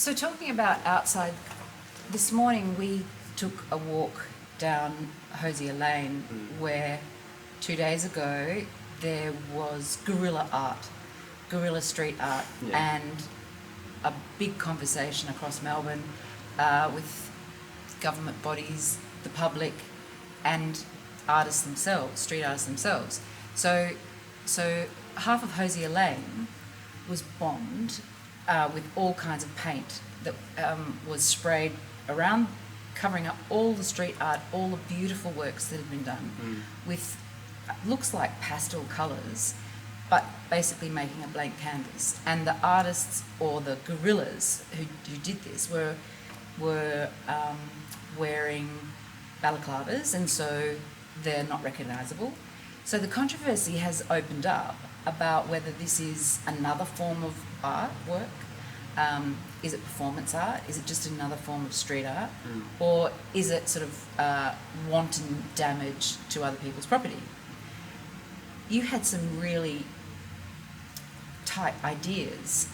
So talking about outside, this morning we took a walk down Hosier Lane where 2 days ago there was guerrilla street art, and a big conversation across Melbourne with government bodies, the public, and artists themselves, street artists themselves. So half of Hosier Lane was bombed with all kinds of paint that was sprayed around, covering up all the street art, all the beautiful works that had been done with looks like pastel colours, but basically making a blank canvas. And the artists, or the guerrillas who did this, were wearing balaclavas, and so they're not recognisable. So the controversy has opened up about whether this is another form of artwork. Is it performance art? Is it just another form of street art? Or is it sort of wanton damage to other people's property? You had some really tight ideas,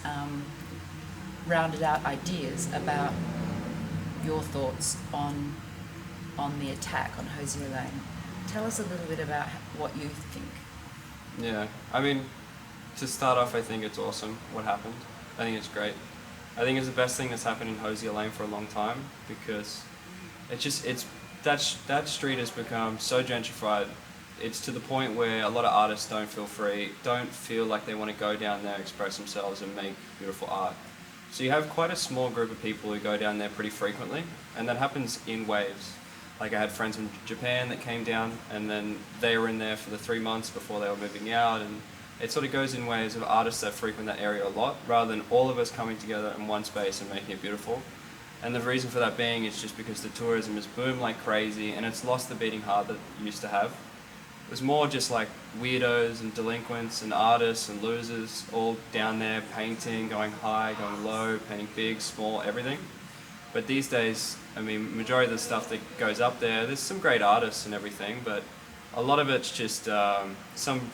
rounded out ideas about your thoughts on the attack on Hosier Lane. Tell us a little bit about what you think. Yeah, I mean, to start off, I think it's awesome what happened. I think it's great. I think it's the best thing that's happened in Hosier Lane for a long time, because that street has become so gentrified. It's to the point where a lot of artists don't feel like they want to go down there, express themselves and make beautiful art. So you have quite a small group of people who go down there pretty frequently, and that happens in waves. Like, I had friends from Japan that came down, and then they were in there for the 3 months before they were moving out, and it sort of goes in waves of artists that frequent that area a lot, rather than all of us coming together in one space and making it beautiful. And the reason for that being is just because the tourism has boomed like crazy, and it's lost the beating heart that it used to have. It was more just like weirdos and delinquents and artists and losers all down there painting, going high, going low, painting big, small, everything. But these days, I mean, majority of the stuff that goes up there's some great artists and everything, but a lot of it's just some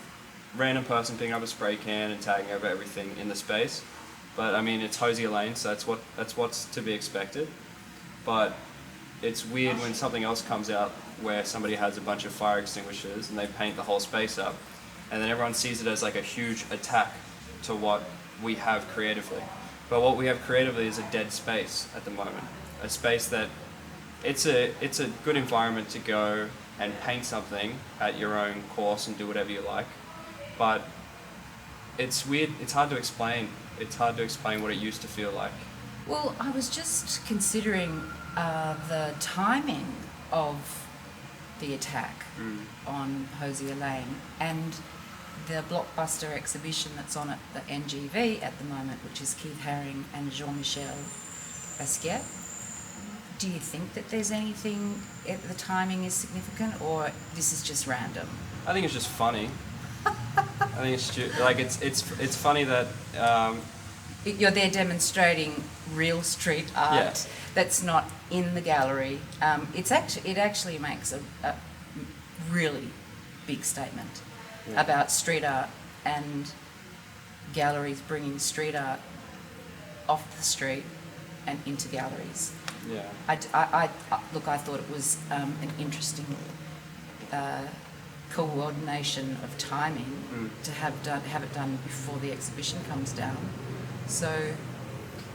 random person picking up a spray can and tagging over everything in the space. But I mean, it's Hosier Lane, so that's what's to be expected. But it's weird when something else comes out where somebody has a bunch of fire extinguishers and they paint the whole space up, and then everyone sees it as like a huge attack to what we have creatively. But what we have creatively is a dead space at the moment. A space that it's a good environment to go and paint something at your own course and do whatever you like. But it's weird, it's hard to explain. It's hard to explain what it used to feel like. Well, I was just considering the timing of the attack on Hosier Lane and the blockbuster exhibition that's on at the NGV at the moment, which is Keith Haring and Jean-Michel Basquiat. Do you think that there's anything, the timing is significant, or this is just random? I think it's just funny. I think it's funny that you're there demonstrating real street art that's not in the gallery. It actually makes a really big statement about street art and galleries bringing street art off the street and into galleries. Yeah. I thought it was an interesting coordination of timing to have it done before the exhibition comes down. So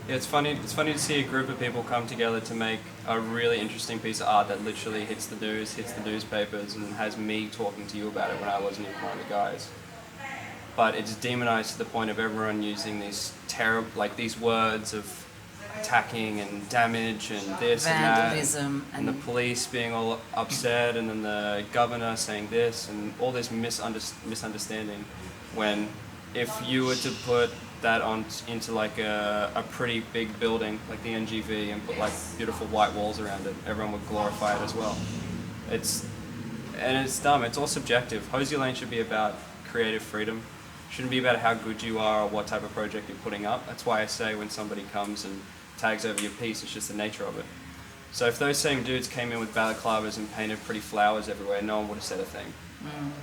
yeah, it's funny to see a group of people come together to make a really interesting piece of art that literally hits the news, hits the newspapers, and has me talking to you about it when I wasn't even one of the guys. But it's demonized to the point of everyone using these these words of attacking and damage and this vandalism and the police being all upset, and then the governor saying this, and all this misunderstanding, when if you were to put that into like a pretty big building like the NGV and put like beautiful white walls around it, everyone would glorify it as well. It's dumb. It's all subjective. Hosier Lane should be about creative freedom. Shouldn't be about how good you are or what type of project you're putting up. That's why I say when somebody comes and tags over your piece, it's just the nature of it. So if those same dudes came in with balaclavas and painted pretty flowers everywhere, no one would have said a thing.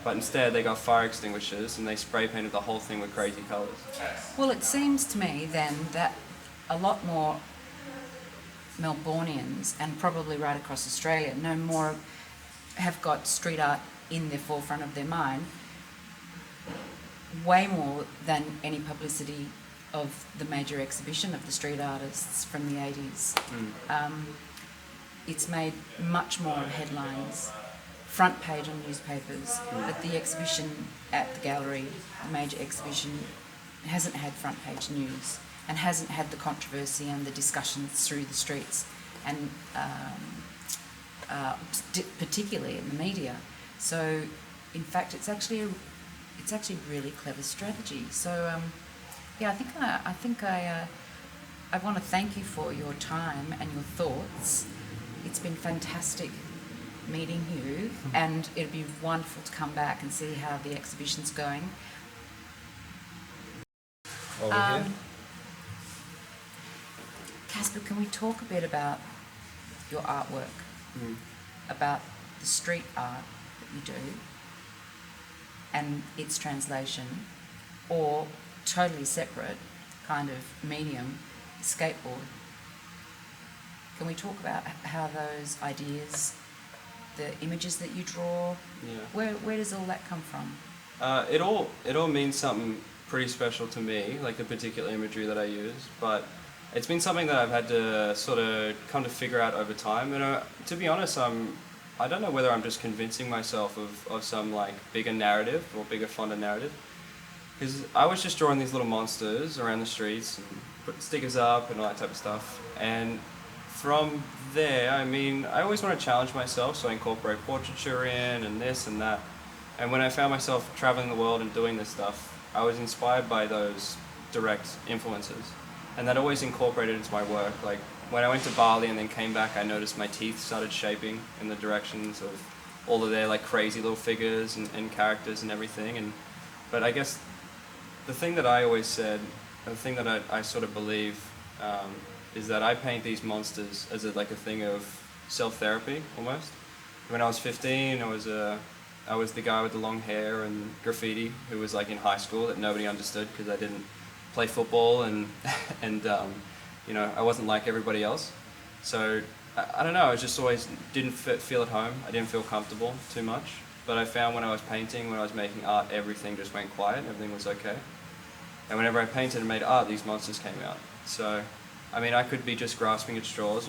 But instead they got fire extinguishers and they spray painted the whole thing with crazy colours. Well, it seems to me then that a lot more Melbournians, and probably right across Australia, no more have got street art in the forefront of their mind, way more than any publicity of the major exhibition of the street artists from the 80s. It's made much more headlines, front page on newspapers, but the exhibition at the gallery, the major exhibition, hasn't had front page news and hasn't had the controversy and the discussions through the streets and particularly in the media. So in fact it's actually a really clever strategy. So yeah, I want to thank you for your time and your thoughts. It's been fantastic meeting you, and it'd be wonderful to come back and see how the exhibition's going. Over here. Kasper, can we talk a bit about your artwork, about the street art that you do and its translation, or totally separate kind of medium, skateboard? Can we talk about how those ideas, the images that you draw, where does all that come from? It all means something pretty special to me, like the particular imagery that I use, but it's been something that I've had to sort of come to figure out over time. And to be honest, I don't know whether I'm just convincing myself of some like bigger narrative or bigger, fonder narrative. Because I was just drawing these little monsters around the streets and putting stickers up and all that type of stuff. And from there, I mean, I always want to challenge myself, so I incorporate portraiture in and this and that. And when I found myself traveling the world and doing this stuff, I was inspired by those direct influences. And that always incorporated into my work. Like when I went to Bali and then came back, I noticed my teeth started shaping in the directions of all of their like crazy little figures and characters and everything. But I guess the thing that I always said, the thing that I sort of believe, is that I paint these monsters as a thing of self-therapy almost. When I was 15, I was the guy with the long hair and graffiti who was like in high school that nobody understood because I didn't play football and you know, I wasn't like everybody else. So I don't know, I just always didn't feel at home. I didn't feel comfortable too much. But I found when I was painting, when I was making art, everything just went quiet, everything was okay. And whenever I painted and made art, these monsters came out. So, I mean, I could be just grasping at straws